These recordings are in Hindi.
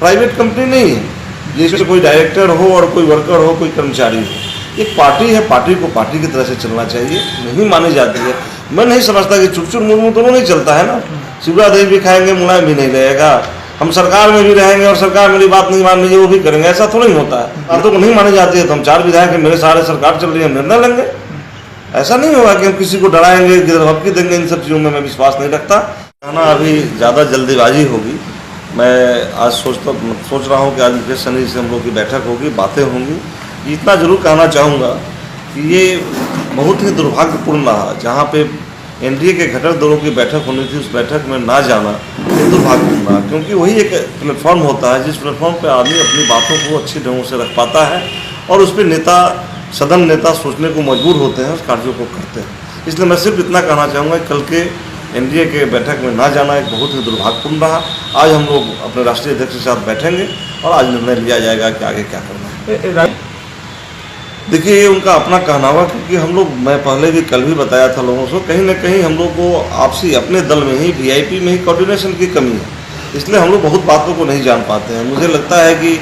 प्राइवेट कंपनी नहीं है जिसमें कोई डायरेक्टर हो और कोई वर्कर हो, कोई कर्मचारी हो। एक पार्टी है, पार्टी को पार्टी की तरह से चलना चाहिए, नहीं मानी जाती है। मैं नहीं समझता कि चुरचुर मुर्मू दोनों नहीं चलता है ना। शिवराज दही भी खाएंगे, मुलायम भी नहीं रहेगा। हम सरकार में भी रहेंगे और सरकार मेरी बात नहीं मान रही है वो भी करेंगे, ऐसा थोड़ा ही होता है। बातों को नहीं मानी जाती है तो हम 4 विधायक हैं, मेरे सारे सरकार चल रही है, निर्णय लेंगे। ऐसा नहीं होगा कि हम किसी को डराएंगे, धमकी देंगे, इन सब चीज़ों में मैं विश्वास नहीं रखता। कहना अभी ज़्यादा जल्दीबाजी होगी। मैं आज सोच रहा हूँ कि आज मुकेश सहनी से हम लोग की बैठक होगी, बातें होंगी। इतना जरूर कहना चाहूँगा कि ये बहुत ही दुर्भाग्यपूर्ण रहा, जहाँ पे एनडीए के घटक दलों की बैठक होनी थी, उस बैठक में ना जाना ये दुर्भाग्यपूर्ण रहा। क्योंकि वही एक प्लेटफॉर्म होता है जिस प्लेटफॉर्म पर आदमी अपनी बातों को अच्छी ढंग से रख पाता है और उस पर सदन नेता सोचने को मजबूर होते हैं, उस कार्यों को करते हैं। इसलिए मैं सिर्फ इतना कहना चाहूँगा कि कल के एनडीए के बैठक में ना जाना एक बहुत ही दुर्भाग्यपूर्ण रहा। आज हम लोग अपने राष्ट्रीय अध्यक्ष के साथ बैठेंगे और आज निर्णय लिया जाएगा कि आगे क्या करना है। देखिए, ये उनका अपना कहना हुआ, क्योंकि हम लोग, मैं पहले भी कल भी बताया था लोगों को, कहीं ना कहीं हम लोग को आपसी अपने दल में ही वीआईपी में ही कोऑर्डिनेशन की कमी है। इसलिए हम लोग बहुत बातों को नहीं जान पाते हैं। मुझे लगता है कि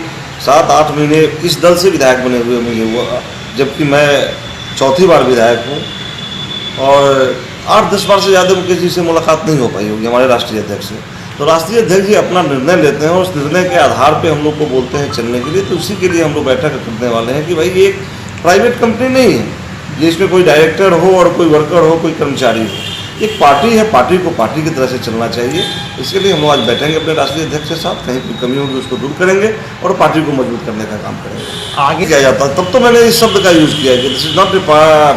7-8 महीने इस दल से विधायक बने हुए मुझे हुआ, जबकि मैं चौथी बार विधायक हूँ और 8-10 बार से ज़्यादा मुकेश जी से मुलाकात नहीं हो पाई होगी हमारे राष्ट्रीय अध्यक्ष से। तो राष्ट्रीय अध्यक्ष जी अपना निर्णय लेते हैं और उस निर्णय के आधार पे हम लोग को बोलते हैं चलने के लिए। तो उसी के लिए हम लोग बैठक करने वाले हैं कि भाई ये एक प्राइवेट कंपनी नहीं है जिसमें कोई डायरेक्टर हो और कोई वर्कर हो, कोई कर्मचारी हो। एक पार्टी है, पार्टी को पार्टी की तरह से चलना चाहिए। इसके लिए हम लोग आज बैठेंगे अपने राष्ट्रीय अध्यक्ष के साथ, कहीं कोई कमी होगी उसको दूर करेंगे और पार्टी को मजबूत करने का काम करेंगे। आगे किया जाता, तब तो मैंने इस शब्द का यूज़ किया है कि this is not a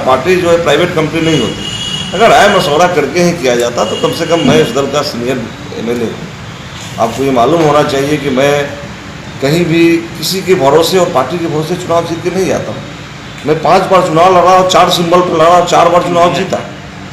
party, जो है प्राइवेट कंपनी नहीं होती। अगर राय मशवरा करके ही किया जाता तो कम से कम मैं इस दल का सीनियर एमएलए हूँ। आपको ये मालूम होना चाहिए कि मैं कहीं भी किसी के भरोसे और पार्टी के भरोसे चुनाव जीत के नहीं जाता हूँ। मैं 5 बार चुनाव लड़ा और 4 सिंबल पर लड़ा, 4 बार चुनाव जीता,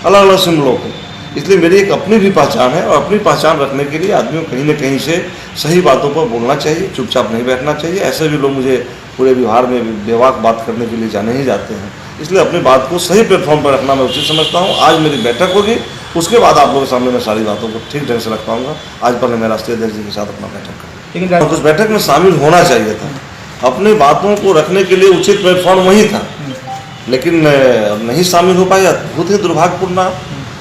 अलग अलग सिंबलों को। इसलिए मेरी एक अपनी भी पहचान है और अपनी पहचान रखने के लिए आदमियों को कहीं न कहीं से सही बातों पर बोलना चाहिए, चुपचाप नहीं बैठना चाहिए। ऐसे भी लोग मुझे पूरे व्यवहार में बेवाक बात करने के लिए जाने ही जाते हैं। इसलिए अपनी बात को सही प्लेटफॉर्म पर रखना मैं उचित समझता हूँ। आज मेरी बैठक होगी, उसके बाद आप लोगों के सामने मैं सारी बातों को ठीक ढंग से रख पाऊँगा। आज पहले मैं राष्ट्रीय अध्यक्ष जी के साथ अपना बैठक करूँ, लेकिन उस बैठक में शामिल होना चाहिए था। अपनी बातों को रखने के लिए उचित प्लेटफॉर्म वही था, लेकिन नहीं शामिल हो पाया, बहुत ही दुर्भाग्यपूर्ण।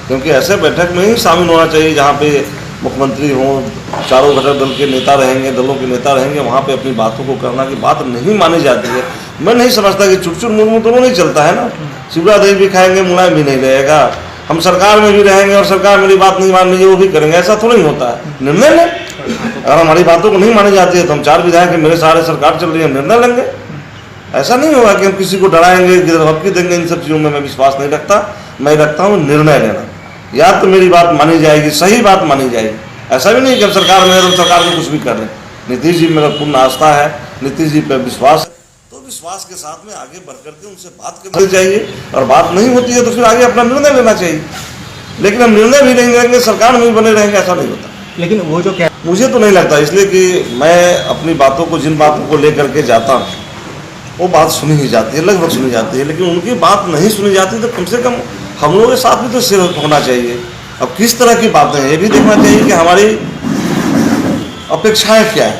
क्योंकि ऐसे बैठक में ही शामिल होना चाहिए जहाँ पे मुख्यमंत्री हों, चारों घटक दल के नेता रहेंगे, दलों के नेता रहेंगे, वहाँ पे अपनी बातों को करना की बात नहीं मानी जाती है। मैं नहीं समझता कि चुरचुर मुर्मू दोनों नहीं चलता है ना। शिवराज दही भी खाएंगे, मुलायम भी नहीं रहेगा। हम सरकार में भी रहेंगे और सरकार मेरी बात नहीं मान रही है वो भी करेंगे, ऐसा थोड़ा ही होता है। निर्णय लें। अगर हमारी बातों को नहीं मानी जाती है तो हम 4 विधायक हैं, मेरे सारे सरकार चल रही है, निर्णय लेंगे। ऐसा नहीं होगा कि हम किसी को डराएंगे, धमकी देंगे, इन सब चीज़ों में मैं विश्वास नहीं रखता। मैं रखता हूँ निर्णय लेना। या तो मेरी बात मानी जाएगी, सही बात मानी जाएगी। ऐसा भी नहीं कि हम सरकार में है तो सरकार को कुछ भी कर रहे हैं। नीतीश जी में अगर पूर्ण आस्था है, नीतीश जी पर विश्वास है, तो विश्वास के साथ में आगे बढ़ करके उनसे बात करनी चाहिए। और बात नहीं होती है तो फिर आगे अपना निर्णय लेना चाहिए। लेकिन हम निर्णय भी नहीं लेंगे, सरकार में भी बने रहेंगे, ऐसा नहीं होता। लेकिन वो जो क्या, मुझे तो नहीं लगता, इसलिए कि मैं अपनी बातों को, जिन बातों को लेकर के जाता हूँ वो बात सुनी ही जाती है, लगभग सुनी जाती है। लेकिन उनकी बात नहीं सुनी जाती तो कम से कम हम लोगों के साथ भी तो शेयर होना चाहिए। अब किस तरह की बातें हैं ये भी देखना चाहिए कि हमारी अपेक्षाएं क्या है,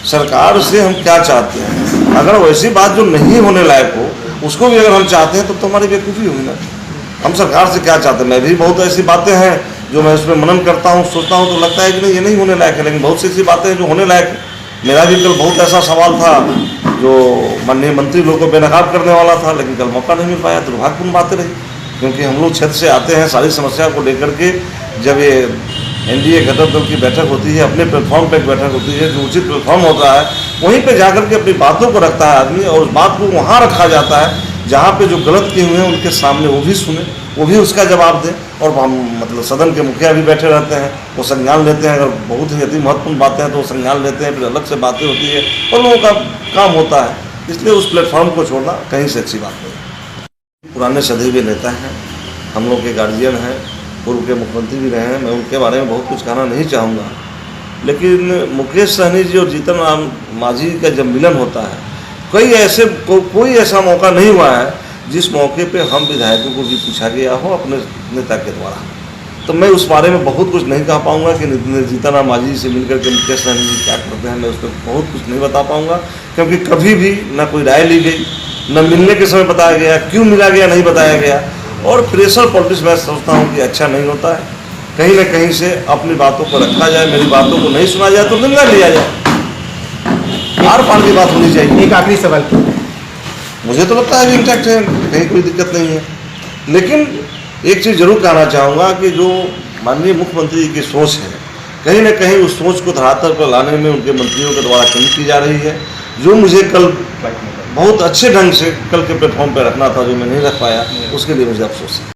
सरकार से हम क्या चाहते हैं। अगर वैसी बात जो नहीं होने लायक हो उसको भी अगर हम चाहते हैं तो हमारी बेवकूफ़ी होगी ना। हम सरकार से क्या चाहते हैं। मैं भी बहुत ऐसी बातें हैं जो मैं उसमें मनन करता हूँ, सोचता हूँ तो लगता है कि नहीं ये नहीं होने लायक है। लेकिन बहुत सी ऐसी बातें हैं जो होने लायक है। मेरा भी कल बहुत ऐसा सवाल था जो माननीय मंत्री लोगों को बेनकाब करने वाला था, लेकिन कल मौका नहीं मिल पाया। दुर्भाग्यपूर्ण बातें रही, क्योंकि हम लोग क्षेत्र से आते हैं, सारी समस्या को लेकर के जब ये एनडीए घटक दल की बैठक होती है, अपने प्लेटफॉर्म पर एक बैठक होती है, जो उचित प्लेटफॉर्म होता है वहीं पे जाकर के अपनी बातों को रखता है आदमी, और उस बात को वहाँ रखा जाता है जहाँ पे जो गलत किए हुए हैं उनके सामने वो भी सुने, वो भी उसका जवाब दें। और हम मतलब सदन के मुखिया भी बैठे रहते हैं, वो संज्ञान लेते हैं। अगर बहुत ही अति महत्वपूर्ण बातें हैं तो वो संज्ञान लेते हैं, फिर अलग से बातें होती है और लोगों का काम होता है। इसलिए उस प्लेटफॉर्म को छोड़ना कहीं से अच्छी बात नहीं। पुराने सदी भी नेता हैं, हम लोग के गार्जियन हैं, पूर्व के मुख्यमंत्री भी रहे हैं। मैं उनके बारे में बहुत कुछ कहना नहीं चाहूँगा, लेकिन मुकेश सहनी जी और जीतन राम मांझी का जब मिलन होता है, कोई ऐसा मौका नहीं हुआ है जिस मौके पे हम विधायकों को भी पूछा गया हो अपने नेता के द्वारा। तो मैं उस बारे में बहुत कुछ नहीं कह पाऊंगा कि जीतन राम मांझी से मिलकर के मुकेश सहनी जी क्या करते हैं, मैं उस पर बहुत कुछ नहीं बता पाऊंगा, क्योंकि कभी भी ना कोई राय ली गई, न मिलने के समय बताया गया, क्यों मिला गया नहीं बताया गया। और प्रेशर पॉलिटिक्स मैं समझता हूँ कि अच्छा नहीं होता है। कहीं ना कहीं से अपनी बातों को रखा जाए, मेरी बातों को नहीं सुना जाए तो निंदा लिया जाए, आर पार की बात होनी चाहिए। एक आखिरी सवाल, मुझे तो लगता है इंटैक्ट है, कहीं कोई दिक्कत नहीं है। लेकिन एक चीज़ जरूर कहना चाहूँगा कि जो माननीय मुख्यमंत्री की सोच है, कहीं ना कहीं उस सोच को धरातल पर लाने में उनके मंत्रियों के द्वारा कमी की जा रही है, जो मुझे कल बहुत अच्छे ढंग से कल के प्लेटफॉर्म पर रखना था, जो मैं नहीं रख पाया, उसके लिए मुझे अफसोस है।